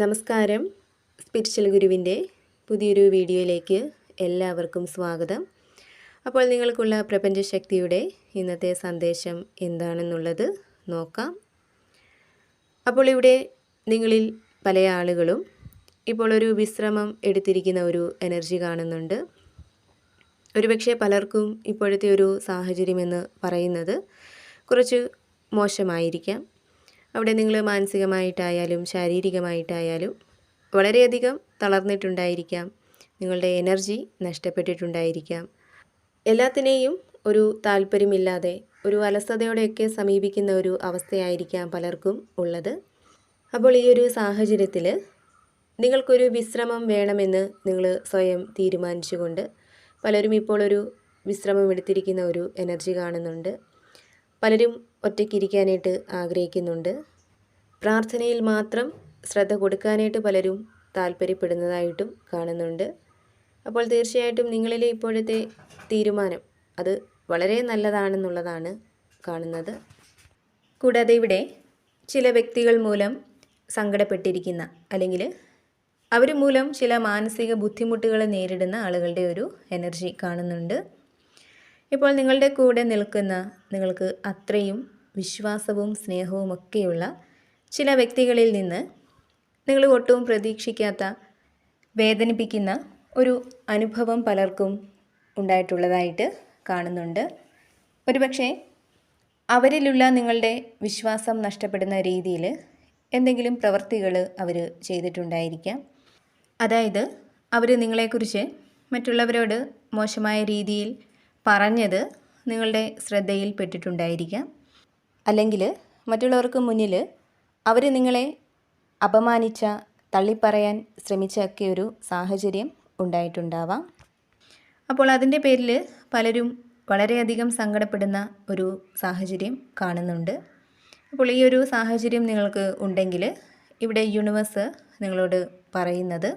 നമസ്കാരം. സ്പിരിച്വൽ ഗുരുവിൻ്റെ പുതിയൊരു വീഡിയോയിലേക്ക് എല്ലാവർക്കും സ്വാഗതം. അപ്പോൾ നിങ്ങൾക്കുള്ള പ്രപഞ്ചശക്തിയുടെ ഇന്നത്തെ സന്ദേശം എന്താണെന്നുള്ളത് നോക്കാം. അപ്പോൾ ഇവിടെ നിങ്ങളിൽ പല ആളുകളും ഇപ്പോൾ ഒരു വിശ്രമം എടുത്തിരിക്കുന്ന ഒരു എനർജി കാണുന്നുണ്ട്. ഒരുപക്ഷെ പലർക്കും ഇപ്പോഴത്തെ ഒരു സാഹചര്യമെന്ന് പറയുന്നത് കുറച്ച് മോശമായിരിക്കാം. അവിടെ നിങ്ങൾ മാനസികമായിട്ടായാലും ശാരീരികമായിട്ടായാലും വളരെയധികം തളർന്നിട്ടുണ്ടായിരിക്കാം. നിങ്ങളുടെ എനർജി നഷ്ടപ്പെട്ടിട്ടുണ്ടായിരിക്കാം. എല്ലാത്തിനെയും ഒരു താല്പര്യമില്ലാതെ ഒരു അലസതയോടെയൊക്കെ സമീപിക്കുന്ന ഒരു അവസ്ഥയായിരിക്കാം പലർക്കും ഉള്ളത്. അപ്പോൾ ഈ ഒരു സാഹചര്യത്തിൽ നിങ്ങൾക്കൊരു വിശ്രമം വേണമെന്ന് നിങ്ങൾ സ്വയം തീരുമാനിച്ചുകൊണ്ട് പലരും ഇപ്പോൾ ഒരു വിശ്രമം എടുത്തിരിക്കുന്ന ഒരു എനർജി കാണുന്നുണ്ട്. പലരും ഒറ്റയ്ക്കിരിക്കാനായിട്ട് ആഗ്രഹിക്കുന്നുണ്ട്. പ്രാർത്ഥനയിൽ മാത്രം ശ്രദ്ധ കൊടുക്കാനായിട്ട് പലരും താല്പര്യപ്പെടുന്നതായിട്ടും കാണുന്നുണ്ട്. അപ്പോൾ തീർച്ചയായിട്ടും നിങ്ങളിലെ ഇപ്പോഴത്തെ തീരുമാനം അത് വളരെ നല്ലതാണെന്നുള്ളതാണ് കാണുന്നത്. കൂടാതെ ഇവിടെ ചില വ്യക്തികൾ മൂലം സങ്കടപ്പെട്ടിരിക്കുന്ന അല്ലെങ്കിൽ അവർ മൂലം ചില മാനസിക ബുദ്ധിമുട്ടുകൾ നേരിടുന്ന ആളുകളുടെ ഒരു എനർജി കാണുന്നുണ്ട്. ഇപ്പോൾ നിങ്ങളുടെ കൂടെ നിൽക്കുന്ന നിങ്ങൾക്ക് അത്രയും വിശ്വാസവും സ്നേഹവും ഒക്കെയുള്ള ചില വ്യക്തികളിൽ നിന്ന് നിങ്ങൾ ഒട്ടും പ്രതീക്ഷിക്കാത്ത വേദനിപ്പിക്കുന്ന ഒരു അനുഭവം പലർക്കും ഉണ്ടായിട്ടുള്ളതായിട്ട് കാണുന്നുണ്ട്. ഒരുപക്ഷെ അവരിലുള്ള നിങ്ങളുടെ വിശ്വാസം നഷ്ടപ്പെടുന്ന രീതിയിൽ എന്തെങ്കിലും പ്രവൃത്തികൾ അവർ ചെയ്തിട്ടുണ്ടായിരിക്കാം. അതായത് അവർ നിങ്ങളെക്കുറിച്ച് മറ്റുള്ളവരോട് മോശമായ രീതിയിൽ പറഞ്ഞത് നിങ്ങളുടെ ശ്രദ്ധയിൽ പെട്ടിട്ടുണ്ടായിരിക്കാം. അല്ലെങ്കിൽ മറ്റുള്ളവർക്ക് മുന്നിൽ അവർ നിങ്ങളെ അപമാനിച്ച തള്ളിപ്പറയാൻ ശ്രമിച്ചൊക്കെ ഒരു സാഹചര്യം ഉണ്ടായിട്ടുണ്ടാവാം. അപ്പോൾ അതിൻ്റെ പേരിൽ പലരും വളരെയധികം സങ്കടപ്പെടുന്ന ഒരു സാഹചര്യം കാണുന്നുണ്ട്. അപ്പോൾ ഈ ഒരു സാഹചര്യം നിങ്ങൾക്ക് ഉണ്ടെങ്കിൽ ഇവിടെ യൂണിവേഴ്സ് നിങ്ങളോട് പറയുന്നത്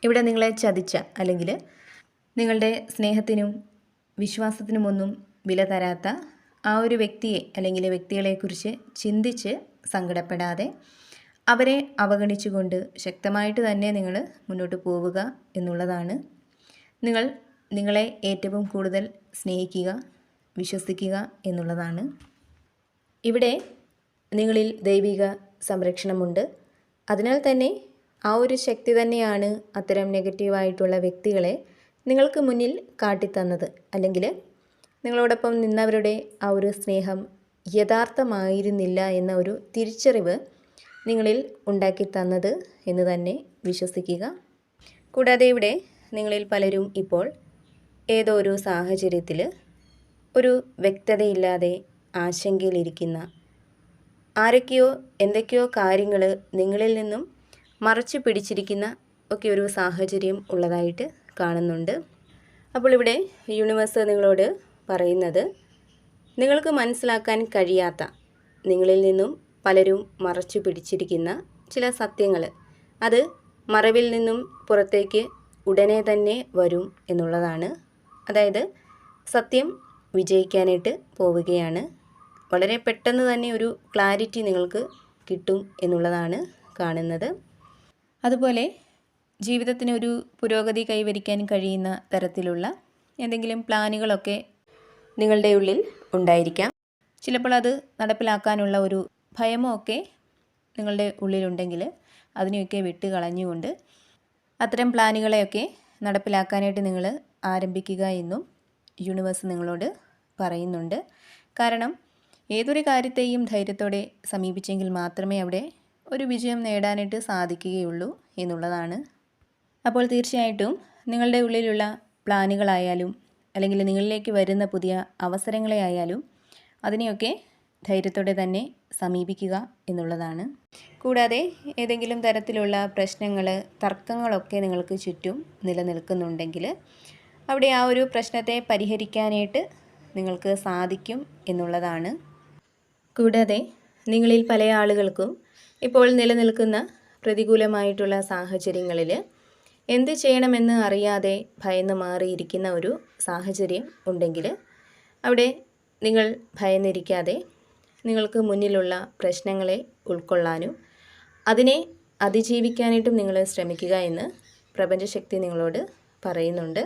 ഇവിടെ നിങ്ങളെ ചതിച്ച അല്ലെങ്കിൽ നിങ്ങളുടെ സ്നേഹത്തിനും വിശ്വാസത്തിനുമൊന്നും വില തരാത്ത ആ ഒരു വ്യക്തിയെ അല്ലെങ്കിൽ വ്യക്തികളെക്കുറിച്ച് ചിന്തിച്ച് സങ്കടപ്പെടാതെ അവരെ അവഗണിച്ചുകൊണ്ട് ശക്തമായിട്ട് തന്നെ നിങ്ങൾ മുന്നോട്ട് പോവുക എന്നുള്ളതാണ്. നിങ്ങളെ ഏറ്റവും കൂടുതൽ സ്നേഹിക്കുക, വിശ്വസിക്കുക എന്നുള്ളതാണ്. ഇവിടെ നിങ്ങളിൽ ദൈവിക സംരക്ഷണമുണ്ട്. അതിനാൽ തന്നെ ആ ഒരു ശക്തി തന്നെയാണ് അത്തരം നെഗറ്റീവായിട്ടുള്ള വ്യക്തികളെ നിങ്ങൾക്ക് മുന്നിൽ കാട്ടിത്തന്നത്. അല്ലെങ്കിൽ നിങ്ങളോടൊപ്പം നിന്നവരുടെ ആ ഒരു സ്നേഹം യഥാർത്ഥമായിരുന്നില്ല എന്ന ഒരു തിരിച്ചറിവ് നിങ്ങളിൽ ഉണ്ടാക്കി തന്നത് എന്ന് തന്നെ വിശ്വസിക്കുക. കൂടാതെ ഇവിടെ നിങ്ങളിൽ പലരും ഇപ്പോൾ ഏതോ ഒരു സാഹചര്യത്തിൽ ഒരു വ്യക്തതയില്ലാതെ ആശങ്കയിലിരിക്കുന്ന, ആരൊക്കെയോ എന്തൊക്കെയോ കാര്യങ്ങൾ നിങ്ങളിൽ നിന്നും മറച്ചു പിടിച്ചിരിക്കുന്ന ഒക്കെ ഒരു സാഹചര്യം ഉള്ളതായിട്ട് കാണുന്നുണ്ട്. അപ്പോൾ ഇവിടെ യൂണിവേഴ്സ് നിങ്ങളോട് പറയുന്നത് നിങ്ങൾക്ക് മനസ്സിലാക്കാൻ കഴിയാത്ത, നിങ്ങളിൽ നിന്നും പലരും മറച്ചു പിടിച്ചിരിക്കുന്ന ചില സത്യങ്ങൾ അത് മറവിൽ നിന്നും പുറത്തേക്ക് ഉടനെ തന്നെ വരും എന്നുള്ളതാണ്. അതായത് സത്യം വിജയിക്കാനായിട്ട് പോവുകയാണ്. വളരെ പെട്ടെന്ന് തന്നെ ഒരു ക്ലാരിറ്റി നിങ്ങൾക്ക് കിട്ടും എന്നുള്ളതാണ് കാണുന്നത്. അതുപോലെ ജീവിതത്തിന് ഒരു പുരോഗതി കൈവരിക്കാൻ കഴിയുന്ന തരത്തിലുള്ള എന്തെങ്കിലും പ്ലാനുകളൊക്കെ നിങ്ങളുടെ ഉള്ളിൽ ഉണ്ടായിരിക്കാം. ചിലപ്പോൾ അത് നടപ്പിലാക്കാനുള്ള ഒരു ഭയമോ ഒക്കെ നിങ്ങളുടെ ഉള്ളിലുണ്ടെങ്കിൽ അതിനെയൊക്കെ വിട്ട് കളഞ്ഞുകൊണ്ട് അത്തരം പ്ലാനുകളെയൊക്കെ നടപ്പിലാക്കാനായിട്ട് നിങ്ങൾ ആരംഭിക്കുക എന്നും യൂണിവേഴ്സ് നിങ്ങളോട് പറയുന്നുണ്ട്. കാരണം ഏതൊരു കാര്യത്തെയും ധൈര്യത്തോടെ സമീപിച്ചെങ്കിൽ മാത്രമേ അവിടെ ഒരു വിജയം നേടാനായിട്ട് സാധിക്കുകയുള്ളൂ എന്നുള്ളതാണ്. അപ്പോൾ തീർച്ചയായിട്ടും നിങ്ങളുടെ ഉള്ളിലുള്ള പ്ലാനുകളായാലും അല്ലെങ്കിൽ നിങ്ങളിലേക്ക് വരുന്ന പുതിയ അവസരങ്ങളെ ആയാലും അതിനെയൊക്കെ ധൈര്യത്തോടെ തന്നെ സമീപിക്കുക എന്നുള്ളതാണ്. കൂടാതെ ഏതെങ്കിലും തരത്തിലുള്ള പ്രശ്നങ്ങൾ, തർക്കങ്ങളൊക്കെ നിങ്ങൾക്ക് ചുറ്റും നിലനിൽക്കുന്നുണ്ടെങ്കിൽ അവിടെ ആ ഒരു പ്രശ്നത്തെ പരിഹരിക്കാനായിട്ട് നിങ്ങൾക്ക് സാധിക്കും എന്നുള്ളതാണ്. കൂടാതെ നിങ്ങളിൽ പല ആളുകൾക്കും ഇപ്പോൾ നിലനിൽക്കുന്ന പ്രതികൂലമായിട്ടുള്ള സാഹചര്യങ്ങളിൽ എന്ത് ചെയ്യണമെന്ന് അറിയാതെ ഭയന്ന് മാറിയിരിക്കുന്ന ഒരു സാഹചര്യം ഉണ്ടെങ്കിൽ അവിടെ നിങ്ങൾ ഭയന്നിരിക്കാതെ നിങ്ങൾക്ക് മുന്നിലുള്ള പ്രശ്നങ്ങളെ ഉൾക്കൊള്ളാനും അതിനെ അതിജീവിക്കാനായിട്ടും നിങ്ങൾ ശ്രമിക്കുക എന്ന് പ്രപഞ്ചശക്തി നിങ്ങളോട് പറയുന്നുണ്ട്.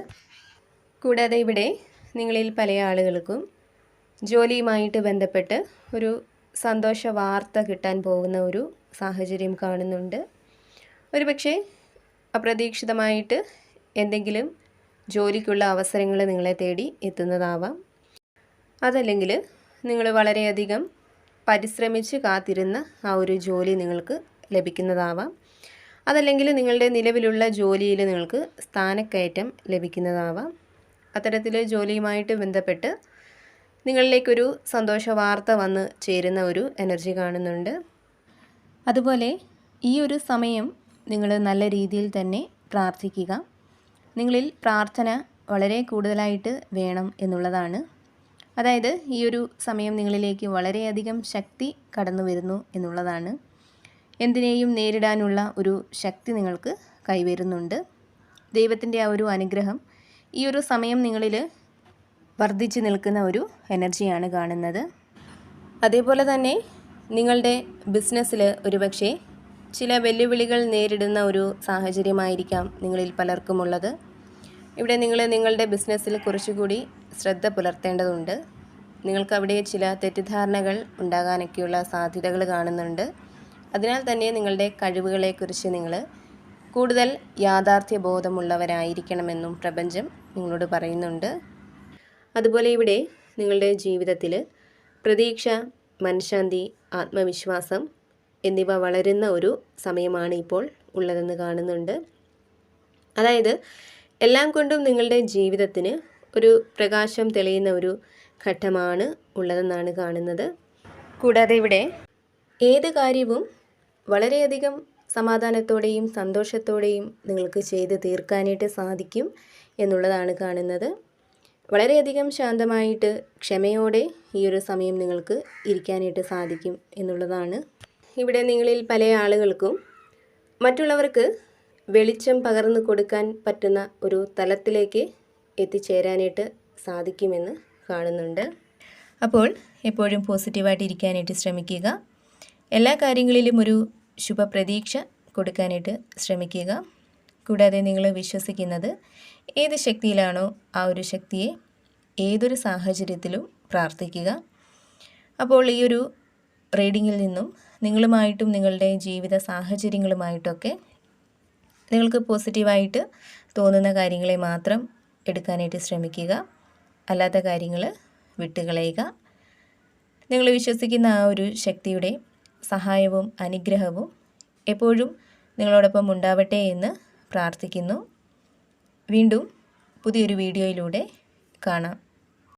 കൂടാതെ ഇവിടെ നിങ്ങളിൽ പല ആളുകൾക്കും ജോലിയുമായിട്ട് ബന്ധപ്പെട്ട് ഒരു സന്തോഷ വാർത്ത കിട്ടാൻ പോകുന്ന ഒരു സാഹചര്യം കാണുന്നുണ്ട്. ഒരുപക്ഷെ അപ്രതീക്ഷിതമായിട്ട് എന്തെങ്കിലും ജോലിക്കുള്ള അവസരങ്ങൾ നിങ്ങളെ തേടി എത്തുന്നതാവാം. അതല്ലെങ്കിൽ നിങ്ങൾ വളരെയധികം പരിശ്രമിച്ച് കാത്തിരുന്ന ആ ഒരു ജോലി നിങ്ങൾക്ക് ലഭിക്കുന്നതാവാം. അതല്ലെങ്കിൽ നിങ്ങളുടെ നിലവിലുള്ള ജോലിയിൽ നിങ്ങൾക്ക് സ്ഥാനക്കയറ്റം ലഭിക്കുന്നതാവാം. അത്തരത്തിൽ ജോലിയുമായിട്ട് ബന്ധപ്പെട്ട് നിങ്ങളിലേക്കൊരു സന്തോഷ വാർത്ത വന്ന് ചേരുന്ന ഒരു എനർജി കാണുന്നുണ്ട്. അതുപോലെ ഈ ഒരു സമയം നിങ്ങൾ നല്ല രീതിയിൽ തന്നെ പ്രാർത്ഥിക്കുക. നിങ്ങളിൽ പ്രാർത്ഥന വളരെ കൂടുതലായിട്ട് വേണം എന്നുള്ളതാണ്. അതായത് ഈ ഒരു സമയം നിങ്ങളിലേക്ക് വളരെയധികം ശക്തി കടന്നു വരുന്നു എന്നുള്ളതാണ്. എന്തിനേയും നേരിടാനുള്ള ഒരു ശക്തി നിങ്ങൾക്ക് കൈവരുന്നുണ്ട്. ദൈവത്തിൻ്റെ ആ ഒരു അനുഗ്രഹം ഈ ഒരു സമയം നിങ്ങളിൽ വർദ്ധിച്ചു നിൽക്കുന്ന ഒരു എനർജിയാണ് കാണുന്നത്. അതേപോലെ തന്നെ നിങ്ങളുടെ ബിസിനസ്സിൽ ഒരുപക്ഷെ ചില വെല്ലുവിളികൾ നേരിടുന്ന ഒരു സാഹചര്യമായിരിക്കാം നിങ്ങളിൽ പലർക്കുമുള്ളത്. ഇവിടെ നിങ്ങൾ നിങ്ങളുടെ ബിസിനസ്സിൽ കുറച്ചുകൂടി ശ്രദ്ധ പുലർത്തേണ്ടതുണ്ട്. നിങ്ങൾക്കവിടെ ചില തെറ്റിദ്ധാരണകൾ ഉണ്ടാകാനൊക്കെയുള്ള സാധ്യതകൾ കാണുന്നുണ്ട്. അതിനാൽ തന്നെ നിങ്ങളുടെ കഴിവുകളെക്കുറിച്ച് നിങ്ങൾ കൂടുതൽ യാഥാർത്ഥ്യബോധമുള്ളവരായിരിക്കണമെന്നും പ്രപഞ്ചം നിങ്ങളോട് പറയുന്നുണ്ട്. അതുപോലെ ഇവിടെ നിങ്ങളുടെ ജീവിതത്തിൽ പ്രതീക്ഷ, മനഃശാന്തി, ആത്മവിശ്വാസം എന്നിവ വളരുന്ന ഒരു സമയമാണ് ഇപ്പോൾ ഉള്ളതെന്ന് കാണുന്നുണ്ട്. അതായത് എല്ലാം കൊണ്ടും നിങ്ങളുടെ ജീവിതത്തിന് ഒരു പ്രകാശം തെളിയുന്ന ഒരു ഘട്ടമാണ് ഉള്ളതെന്നാണ് കാണുന്നത്. കൂടാതെ ഇവിടെ ഏത് കാര്യവും വളരെയധികം സമാധാനത്തോടെയും സന്തോഷത്തോടെയും നിങ്ങൾക്ക് ചെയ്ത് തീർക്കാനായിട്ട് സാധിക്കും എന്നുള്ളതാണ് കാണുന്നത്. വളരെയധികം ശാന്തമായിട്ട് ക്ഷമയോടെ ഈ ഒരു സമയം നിങ്ങൾക്ക് ഇരിക്കാനായിട്ട് സാധിക്കും എന്നുള്ളതാണ്. ഇവിടെ നിങ്ങളിൽ പല ആളുകൾക്കും മറ്റുള്ളവർക്ക് വെളിച്ചം പകർന്നു കൊടുക്കാൻ പറ്റുന്ന ഒരു തലത്തിലേക്ക് എത്തിച്ചേരാനായിട്ട് സാധിക്കുമെന്ന് കാണുന്നുണ്ട്. അപ്പോൾ എപ്പോഴും പോസിറ്റീവായിട്ട് ഇരിക്കാനായിട്ട് ശ്രമിക്കുക. എല്ലാ കാര്യങ്ങളിലും ഒരു ശുഭപ്രതീക്ഷ കൊടുക്കാനായിട്ട് ശ്രമിക്കുക. കൂടാതെ നിങ്ങൾ വിശ്വസിക്കുന്നത് ഏത് ശക്തിയിലാണോ ആ ഒരു ശക്തിയെ ഏതൊരു സാഹചര്യത്തിലും പ്രാർത്ഥിക്കുക. അപ്പോൾ ഈ ഒരു റീഡിങ്ങിൽ നിന്നും നിങ്ങളുമായിട്ടും നിങ്ങളുടെ ജീവിത സാഹചര്യങ്ങളുമായിട്ടൊക്കെ നിങ്ങൾക്ക് പോസിറ്റീവായിട്ട് തോന്നുന്ന കാര്യങ്ങളെ മാത്രം എടുക്കാനായിട്ട് ശ്രമിക്കുക. അല്ലാത്ത കാര്യങ്ങൾ വിട്ടുകളയുക. നിങ്ങൾ വിശ്വസിക്കുന്ന ആ ഒരു ശക്തിയുടെ സഹായവും അനുഗ്രഹവും എപ്പോഴും നിങ്ങളോടൊപ്പം ഉണ്ടാവട്ടെ എന്ന് പ്രാർത്ഥിക്കുന്നു. വീണ്ടും പുതിയൊരു വീഡിയോയിലൂടെ കാണാം.